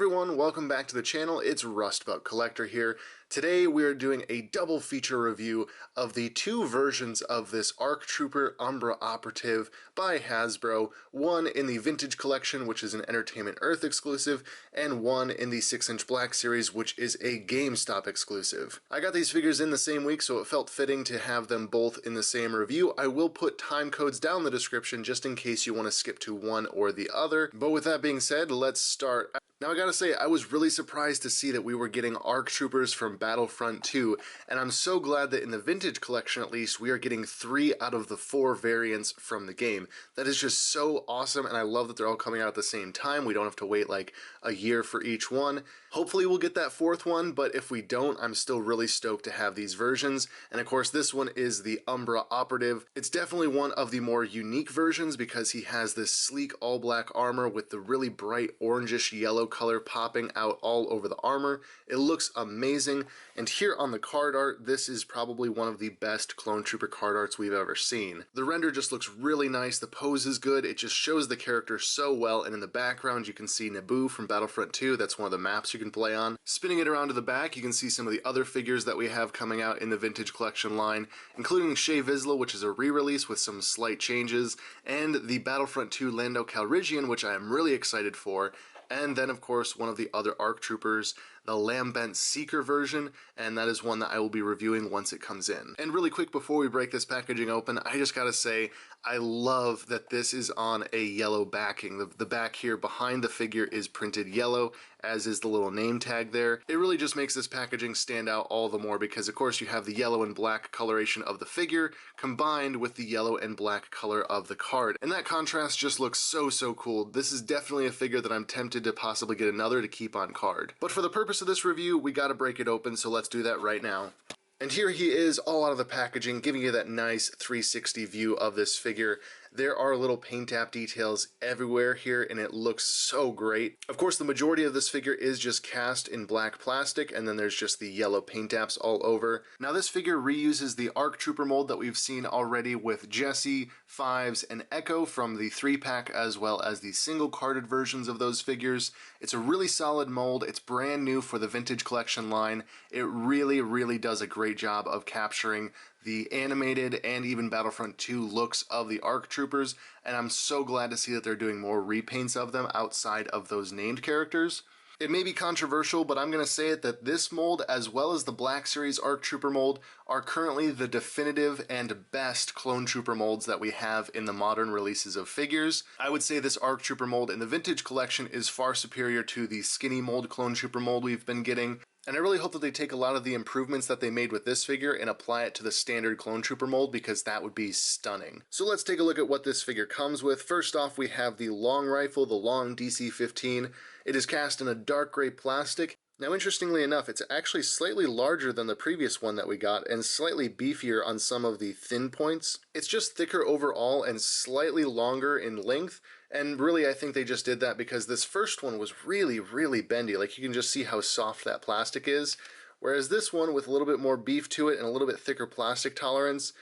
everyone, welcome back to the channel. It's Rustbelt Collector here. Today we are doing a double feature review of the two versions of this ARC Trooper Umbra Operative by Hasbro. One in the Vintage Collection, which is an Entertainment Earth exclusive, and one in the 6-inch Black Series, which is a GameStop exclusive. I got these figures in the same week, so it felt fitting to have them both in the same review. I will put time codes down in the description just in case you want to skip to one or the other. But with that being said, let's start. Now I gotta say, I was really surprised to see that we were getting ARC Troopers from Battlefront 2, and I'm so glad that in the Vintage Collection at least, we are getting 3 out of the 4 variants from the game. That is just so awesome, and I love that they're all coming out at the same time. We don't have to wait like a year for each one. Hopefully we'll get that 4th one, but if we don't, I'm still really stoked to have these versions. And of course this one is the Umbra Operative. It's definitely one of the more unique versions because he has this sleek all-black armor with the really bright orangish yellow color popping out all over the armor. It looks amazing, and here on the card art, this is probably one of the best Clone Trooper card arts we've ever seen. The render just looks really nice, the pose is good, it just shows the character so well, and in the background you can see Naboo from Battlefront 2, that's one of the maps you can play on. Spinning it around to the back, you can see some of the other figures that we have coming out in the Vintage Collection line, including Shae Vizsla, which is a re-release with some slight changes, and the Battlefront 2 Lando Calrissian, which I am really excited for. And then, of course, one of the other ARC Troopers, the Lambent Seeker version, and that is one that I will be reviewing once it comes in. And really quick, before we break this packaging open, I just gotta say, I love that this is on a yellow backing. The back here behind the figure is printed yellow, as is the little name tag there. It really just makes this packaging stand out all the more because, of course, you have the yellow and black coloration of the figure combined with the yellow and black color of the card. And that contrast just looks so cool. This is definitely a figure that I'm tempted to possibly get another to keep on card. But for the purpose of this review, we gotta break it open, so let's do that right now. And here he is all out of the packaging, giving you that nice 360 view of this figure. There are little paint app details everywhere here, and it looks so great. Of course, the majority of this figure is just cast in black plastic, and then there's just the yellow paint apps all over. Now, this figure reuses the ARC Trooper mold that we've seen already with Jesse, Fives, and Echo from the 3-pack, as well as the single-carded versions of those figures. It's a really solid mold. It's brand new for the Vintage Collection line. It really does a great job of capturing the animated and even Battlefront 2 looks of the ARC Troopers, and I'm so glad to see that they're doing more repaints of them outside of those named characters. It may be controversial, but I'm going to say it that this mold, as well as the Black Series ARC Trooper mold, are currently the definitive and best Clone Trooper molds that we have in the modern releases of figures. I would say this ARC Trooper mold in the Vintage Collection is far superior to the skinny mold Clone Trooper mold we've been getting. And I really hope that they take a lot of the improvements that they made with this figure and apply it to the standard Clone Trooper mold, because that would be stunning. So let's take a look at what this figure comes with. First off, we have the long rifle, the long DC-15. It is cast in a dark gray plastic. Now, interestingly enough, it's actually slightly larger than the previous one that we got and slightly beefier on some of the thin points. It's just thicker overall and slightly longer in length, and really I think they just did that because this first one was really bendy. Like, you can just see how soft that plastic is, whereas this one, with a little bit more beef to it and a little bit thicker plastic tolerance,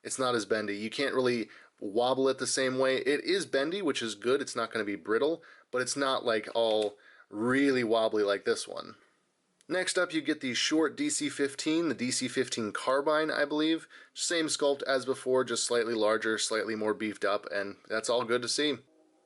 it's not as bendy. You can't really wobble it the same way. It is bendy, which is good. It's not going to be brittle, but it's not like all really wobbly like this one. Next up, you get the short DC-15, the DC-15 Carbine, I believe. Same sculpt as before, just slightly larger, slightly more beefed up, and that's all good to see.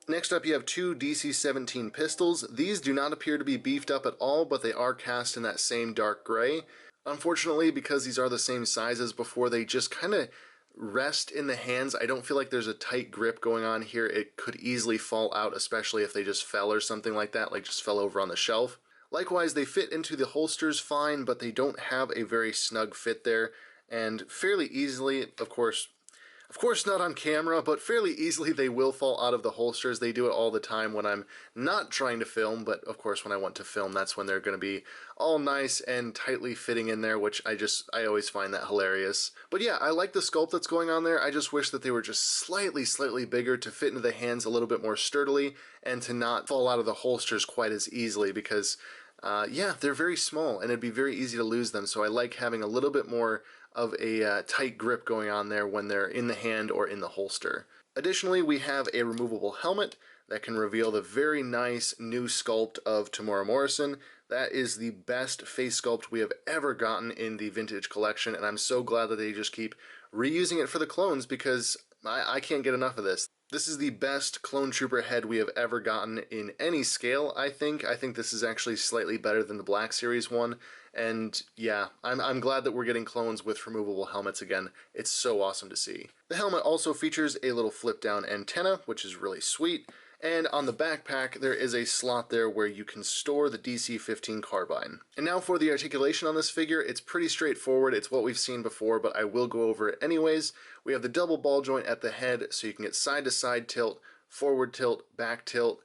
Next up, you have 2 DC-17 pistols. These do not appear to be beefed up at all, but they are cast in that same dark gray. Unfortunately, because these are the same size as before, they just kind of rest in the hands. I don't feel like there's a tight grip going on here. It could easily fall out, especially if they just fell or something like that, like just fell over on the shelf. Likewise, they fit into the holsters fine, but they don't have a very snug fit there, and fairly easily, of course not on camera, but fairly easily they will fall out of the holsters. They do it all the time when I'm not trying to film, but of course when I want to film, that's when they're going to be all nice and tightly fitting in there, which I always find that hilarious. But yeah, I like the sculpt that's going on there. I just wish that they were just slightly bigger to fit into the hands a little bit more sturdily and to not fall out of the holsters quite as easily, because yeah, they're very small and it'd be very easy to lose them, so I like having a little bit more of a tight grip going on there when they're in the hand or in the holster. Additionally, we have a removable helmet. that can reveal the very nice new sculpt of Tamora Morrison. That is the best face sculpt we have ever gotten in the vintage collection, and I'm so glad that they just keep reusing it for the clones because I can't get enough of this. This is the best clone trooper head we have ever gotten in any scale, I think. I think this is actually slightly better than the Black Series one. And yeah, I'm glad that we're getting clones with removable helmets again. It's so awesome to see. The helmet also features a little flip down antenna, which is really sweet. And on the backpack, there is a slot there where you can store the DC-15 carbine. And now for the articulation on this figure, it's pretty straightforward. It's what we've seen before, but I will go over it anyways. We have the double ball joint at the head, so you can get side-to-side tilt, forward tilt, back tilt.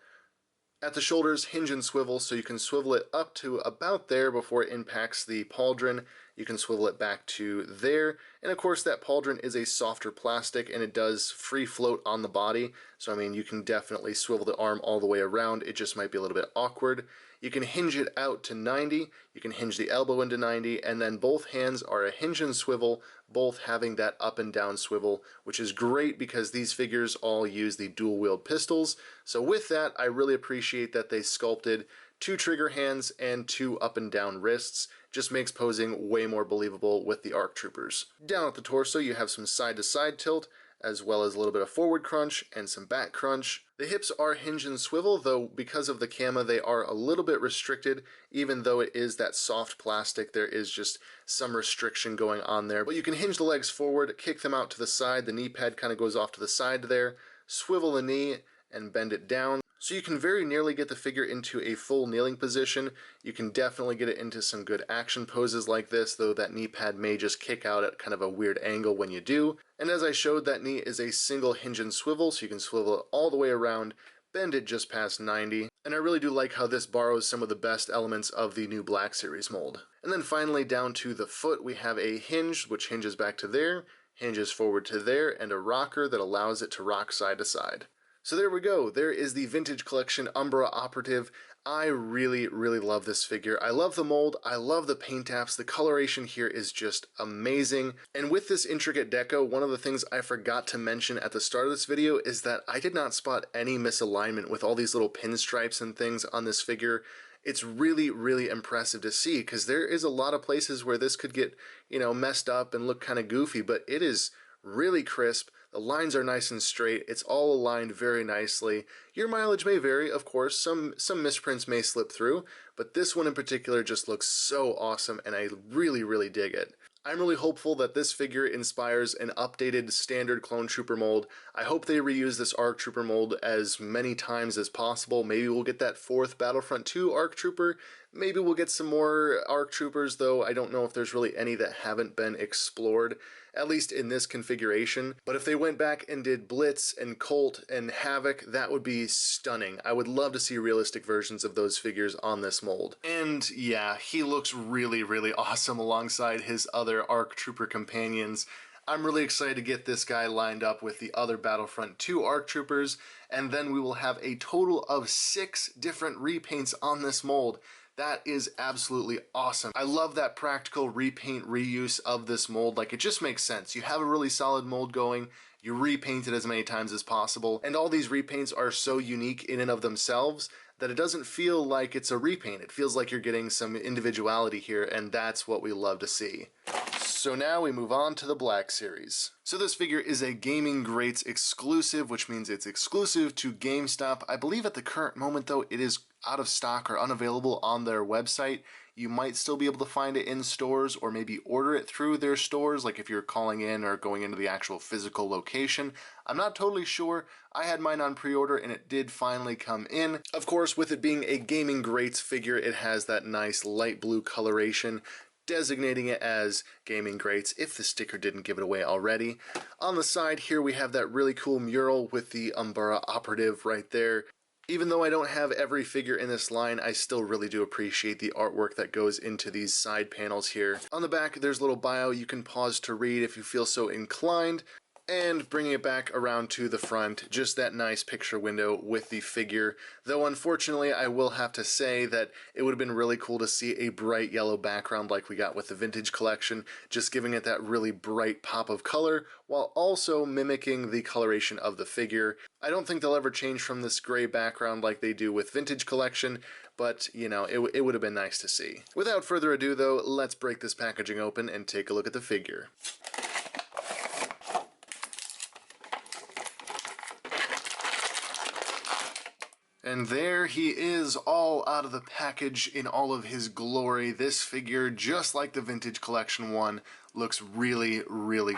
At the shoulders, hinge and swivel, so you can swivel it up to about there before it impacts the pauldron. You can swivel it back to there, and of course that pauldron is a softer plastic and it does free float on the body, so I mean you can definitely swivel the arm all the way around, it just might be a little bit awkward. You can hinge it out to 90, you can hinge the elbow into 90, and then both hands are a hinge and swivel, both having that up and down swivel, which is great because these figures all use the dual wield pistols. So with that, I really appreciate that they sculpted 2 trigger hands and 2 up and down wrists. Just makes posing way more believable with the ARC Troopers. Down at the torso, you have some side-to-side tilt, as well as a little bit of forward crunch and some back crunch. The hips are hinge and swivel, though because of the camo they are a little bit restricted. Even though it is that soft plastic, there is just some restriction going on there. But you can hinge the legs forward, kick them out to the side, the knee pad kind of goes off to the side there, swivel the knee and bend it down. So you can very nearly get the figure into a full kneeling position. You can definitely get it into some good action poses like this, though that knee pad may just kick out at kind of a weird angle when you do. And as I showed, that knee is a single hinge and swivel, so you can swivel it all the way around, bend it just past 90. And I really do like how this borrows some of the best elements of the new Black Series mold. And then finally down to the foot, we have a hinge, which hinges back to there, hinges forward to there, and a rocker that allows it to rock side to side. So there we go, there is the Vintage Collection Umbra Operative. I really love this figure. I love the mold, I love the paint apps, the coloration here is just amazing. And with this intricate deco, one of the things I forgot to mention at the start of this video is that I did not spot any misalignment with all these little pinstripes and things on this figure. It's really impressive to see, because there is a lot of places where this could get, you know, messed up and look kind of goofy, but it is really crisp. The lines are nice and straight, it's all aligned very nicely. Your mileage may vary, of course, some misprints may slip through, but this one in particular just looks so awesome and I really dig it. I'm really hopeful that this figure inspires an updated standard clone trooper mold. I hope they reuse this ARC Trooper mold as many times as possible. Maybe we'll get that 4th Battlefront 2 ARC Trooper. Maybe we'll get some more ARC Troopers, though I don't know if there's really any that haven't been explored, at least in this configuration. But if they went back and did Blitz and Colt and Havoc, that would be stunning. I would love to see realistic versions of those figures on this mold. And yeah, he looks really awesome alongside his other ARC Trooper companions. I'm really excited to get this guy lined up with the other Battlefront 2 ARC Troopers, and then we will have a total of 6 different repaints on this mold. That is absolutely awesome. I love that practical repaint reuse of this mold. Like, it just makes sense. You have a really solid mold going, you repaint it as many times as possible, and all these repaints are so unique in and of themselves that it doesn't feel like it's a repaint. It feels like you're getting some individuality here, and that's what we love to see. So now we move on to the Black Series. So this figure is a Gaming Greats exclusive, which means it's exclusive to GameStop. I believe at the current moment, though, it is out of stock or unavailable on their website. You might still be able to find it in stores or maybe order it through their stores, like if you're calling in or going into the actual physical location. I'm not totally sure. I had mine on pre-order and it did finally come in. Of course, with it being a Gaming Greats figure, it has that nice light blue coloration, designating it as Gaming Greats if the sticker didn't give it away already. On the side here we have that really cool mural with the Umbra Operative right there. Even though I don't have every figure in this line, I still really do appreciate the artwork that goes into these side panels here. On the back there's a little bio you can pause to read if you feel so inclined. And bringing it back around to the front, just that nice picture window with the figure. Though unfortunately I will have to say that it would have been really cool to see a bright yellow background like we got with the vintage collection, just giving it that really bright pop of color while also mimicking the coloration of the figure. I don't think they'll ever change from this gray background like they do with vintage collection, but you know, it would have been nice to see. Without further ado though, let's break this packaging open and take a look at the figure. And there he is, all out of the package in all of his glory. This figure, just like the vintage collection one, looks really, really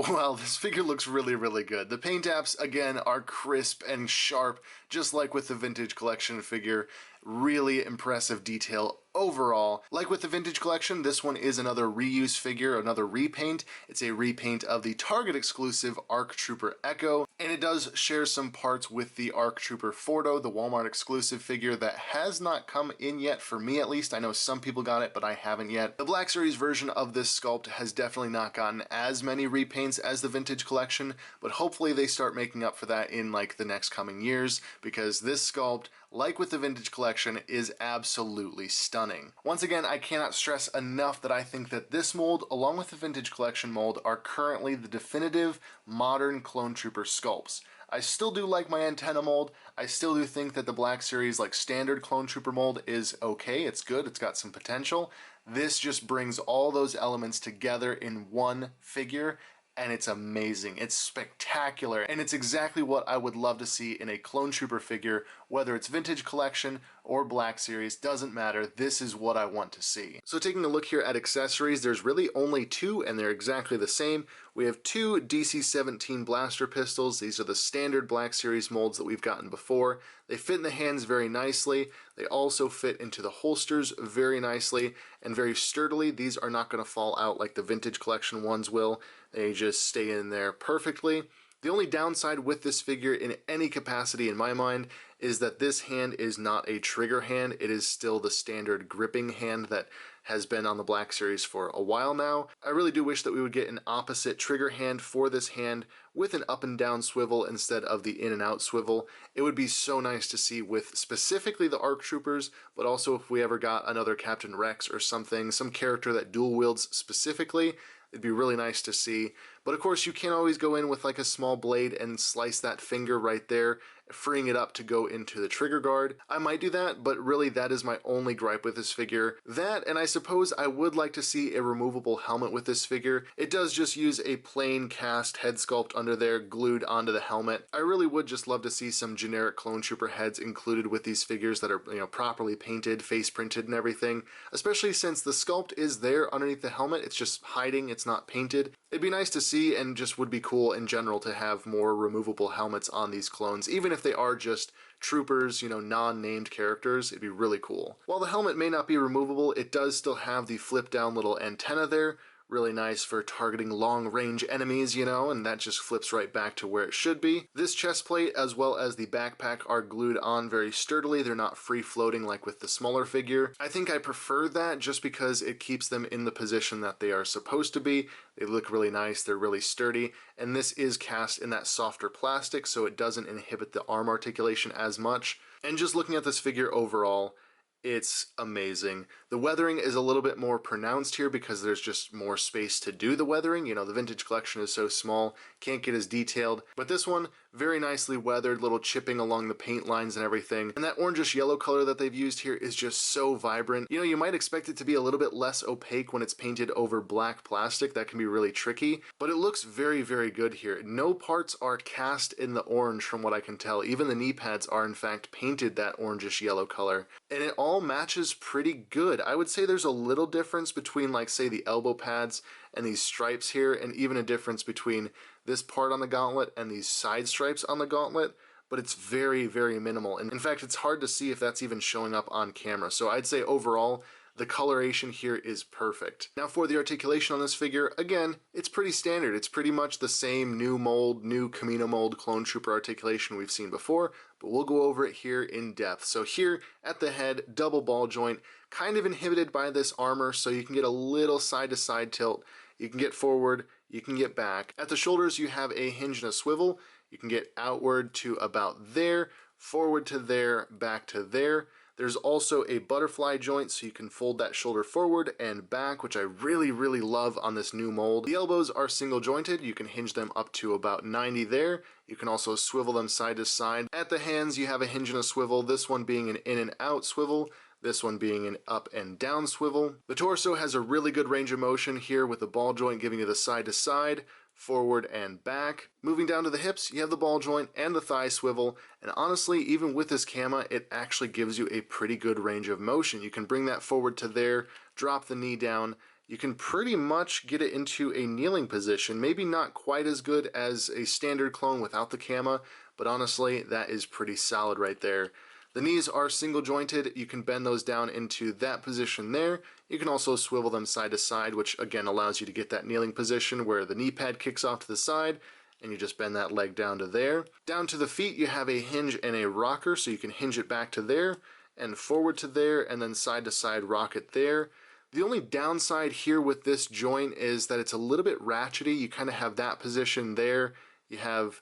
well, this figure looks really, really good. The paint apps, again, are crisp and sharp, just like with the vintage collection figure. Really impressive detail overall. Like with the vintage collection, this one is another reuse figure, another repaint. It's a repaint of the Target exclusive ARC Trooper Echo, and it does share some parts with the ARC Trooper Fordo, the Walmart exclusive figure that has not come in yet, for me at least. I know some people got it, but I haven't yet. The Black Series version of this sculpt has definitely not gotten as many repaints as the vintage collection, but hopefully they start making up for that in like the next coming years, because this sculpt, like with the vintage collection, is absolutely stunning. Once again, I cannot stress enough that I think that this mold, along with the vintage collection mold, are currently the definitive modern clone trooper sculpts. I still do like my antenna mold. I still do think that the Black Series like standard clone trooper mold is okay, it's good, it's got some potential. This just brings all those elements together in one figure, and it's amazing. It's spectacular, and it's exactly what I would love to see in a clone trooper figure, whether it's vintage collection or Black Series, doesn't matter. This is what I want to see. So taking a look here at accessories, there's really only two, and they're exactly the same. We have two DC-17 blaster pistols. These are the standard Black Series molds that we've gotten before. They fit in the hands very nicely. They also fit into the holsters very nicely and very sturdily. These are not going to fall out like the vintage collection ones will. They just stay in there perfectly. The only downside with this figure in any capacity in my mind is that this hand is not a trigger hand. It is still the standard gripping hand that has been on the Black Series for a while now. I really do wish that we would get an opposite trigger hand for this hand with an up and down swivel instead of the in and out swivel. It would be so nice to see with specifically the ARC Troopers, but also if we ever got another Captain Rex or something, some character that dual wields specifically, it'd be really nice to see. But of course you can't always go in with like a small blade and slice that finger right there, freeing it up to go into the trigger guard. I might do that, but really that is my only gripe with this figure. That, and I suppose I would like to see a removable helmet with this figure. It does just use a plain cast head sculpt under there glued onto the helmet. I really would just love to see some generic clone trooper heads included with these figures that are, you know, properly painted, face printed and everything, especially since the sculpt is there underneath the helmet. It's just hiding, it's not painted. It'd be nice to see, and just would be cool in general to have more removable helmets on these clones, even if they are just troopers, you know, non-named characters. It'd be really cool. While the helmet may not be removable, it does still have the flip down little antenna there. Really nice for targeting long-range enemies, you know, and that just flips right back to where it should be. This chest plate as well as the backpack are glued on very sturdily. They're not free-floating like with the smaller figure. I think I prefer that just because it keeps them in the position that they are supposed to be. They look really nice, they're really sturdy, and this is cast in that softer plastic, so it doesn't inhibit the arm articulation as much. And just looking at this figure overall, it's amazing. The weathering is a little bit more pronounced here because there's just more space to do the weathering. You know, the vintage collection is so small, can't get as detailed. But this one, very nicely weathered, little chipping along the paint lines and everything. And that orangish yellow color that they've used here is just so vibrant. You know, you might expect it to be a little bit less opaque when it's painted over black plastic. That can be really tricky, but it looks very, very good here. No parts are cast in the orange from what I can tell. Even the knee pads are in fact painted that orangish yellow color. And it all matches pretty good. I would say there's a little difference between, like, say the elbow pads and these stripes here, and even a difference between this part on the gauntlet and these side stripes on the gauntlet, but it's very, very minimal. And in fact, it's hard to see if that's even showing up on camera. So I'd say overall, the coloration here is perfect. Now for the articulation on this figure, again, it's pretty standard. It's pretty much the same new mold, new Camino mold clone trooper articulation we've seen before, but we'll go over it here in depth. So here at the head, double ball joint, kind of inhibited by this armor, so you can get a little side to side tilt. You can get forward, you can get back. At the shoulders, you have a hinge and a swivel. You can get outward to about there, forward to there, back to there. There's also a butterfly joint, so you can fold that shoulder forward and back, which I really, really love on this new mold. The elbows are single jointed. You can hinge them up to about 90 there. You can also swivel them side to side. At the hands, you have a hinge and a swivel, this one being an in and out swivel, this one being an up and down swivel. The torso has a really good range of motion here with the ball joint giving you the side to side, forward and back. Moving down to the hips, you have the ball joint and the thigh swivel, and honestly, even with this camera, it actually gives you a pretty good range of motion. You can bring that forward to there, drop the knee down. You can pretty much get it into a kneeling position, maybe not quite as good as a standard clone without the camera, but honestly, that is pretty solid right there. The knees are single jointed. You can bend those down into that position there. You can also swivel them side to side, which again allows you to get that kneeling position where the knee pad kicks off to the side and you just bend that leg down to there. Down to the feet, you have a hinge and a rocker, so you can hinge it back to there and forward to there and then side to side rock it there. The only downside here with this joint is that it's a little bit ratchety. You kind of have that position there. You have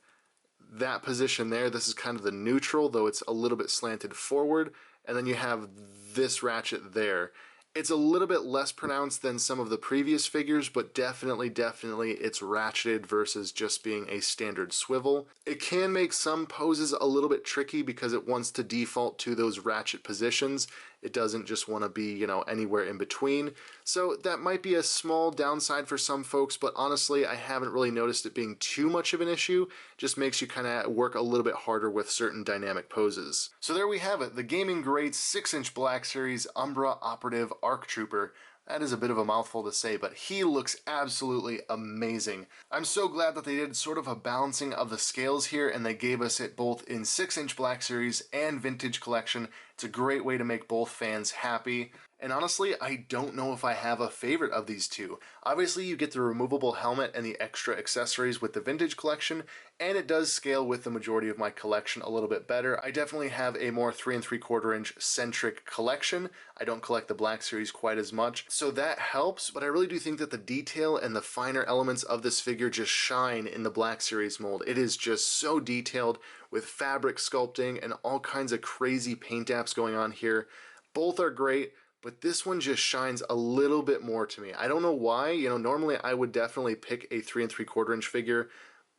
that position there. This is kind of the neutral, though it's a little bit slanted forward, and then you have this ratchet there. It's a little bit less pronounced than some of the previous figures, but definitely it's ratcheted versus just being a standard swivel. It can make some poses a little bit tricky because it wants to default to those ratchet positions. It doesn't just want to be, you know, anywhere in between. So that might be a small downside for some folks, but honestly, I haven't really noticed it being too much of an issue. Just makes you kind of work a little bit harder with certain dynamic poses. So there we have it, the Gaming Greats 6-inch Black Series Umbra Operative ARC Trooper. That is a bit of a mouthful to say, but he looks absolutely amazing. I'm so glad that they did sort of a balancing of the scales here and they gave us it both in 6-inch Black Series and Vintage Collection. It's a great way to make both fans happy. And honestly, I don't know if I have a favorite of these two. Obviously, you get the removable helmet and the extra accessories with the Vintage Collection, and it does scale with the majority of my collection a little bit better. I definitely have a more 3 3/4 inch centric collection. I don't collect the Black Series quite as much, so that helps, but I really do think that the detail and the finer elements of this figure just shine in the Black Series mold. It is just so detailed with fabric sculpting and all kinds of crazy paint apps going on here. Both are great, but this one just shines a little bit more to me. I don't know why. You know, normally I would definitely pick a 3 3/4 inch figure.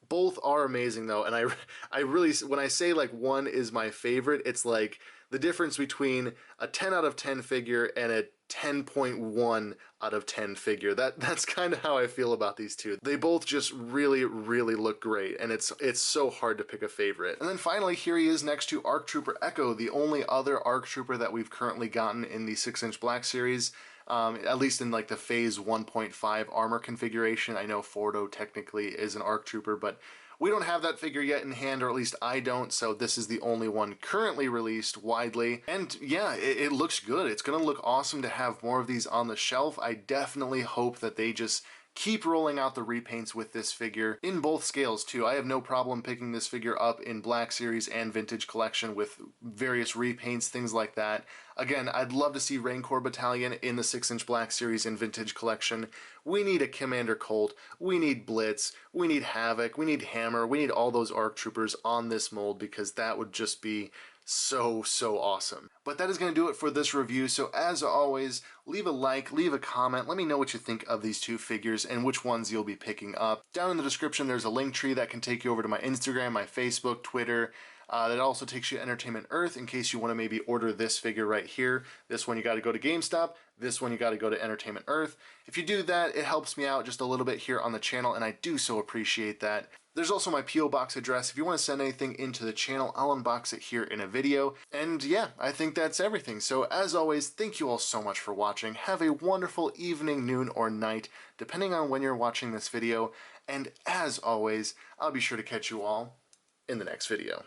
Both are amazing though, and I really, when I say like one is my favorite, it's like the difference between a 10 out of 10 figure and a 10.1 out of 10 figure. That's kind of how I feel about these two. They both just really look great, and it's so hard to pick a favorite. And then finally, here he is next to ARC Trooper Echo, the only other ARC Trooper that we've currently gotten in the 6-inch Black Series. At least in like the phase 1.5 armor configuration. I know Fordo technically is an ARC Trooper, but we don't have that figure yet in hand, or at least I don't, so this is the only one currently released widely. And yeah, it looks good. It's gonna look awesome to have more of these on the shelf. I definitely hope that they just keep rolling out the repaints with this figure in both scales too. I have no problem picking this figure up in Black Series and Vintage Collection with various repaints, things like that. Again, I'd love to see Rain Corps Battalion in the 6-inch Black Series and Vintage Collection. We need a Commander Colt, we need Blitz, we need Havoc, we need Hammer, we need all those ARC Troopers on this mold because that would just be so awesome. But that is going to do it for this review, so as always, leave a like, leave a comment, let me know what you think of these two figures and which ones you'll be picking up. Down in the description there's a link tree that can take you over to my Instagram, my Facebook, Twitter. That also takes you to Entertainment Earth in case you want to maybe order this figure right here. This one you got to go to GameStop, this one you got to go to Entertainment Earth. If you do that, it helps me out just a little bit here on the channel, and I do so appreciate that. There's also my P.O. Box address. If you want to send anything into the channel, I'll unbox it here in a video. And yeah, I think that's everything. So as always, thank you all so much for watching. Have a wonderful evening, noon, or night, depending on when you're watching this video. And as always, I'll be sure to catch you all in the next video.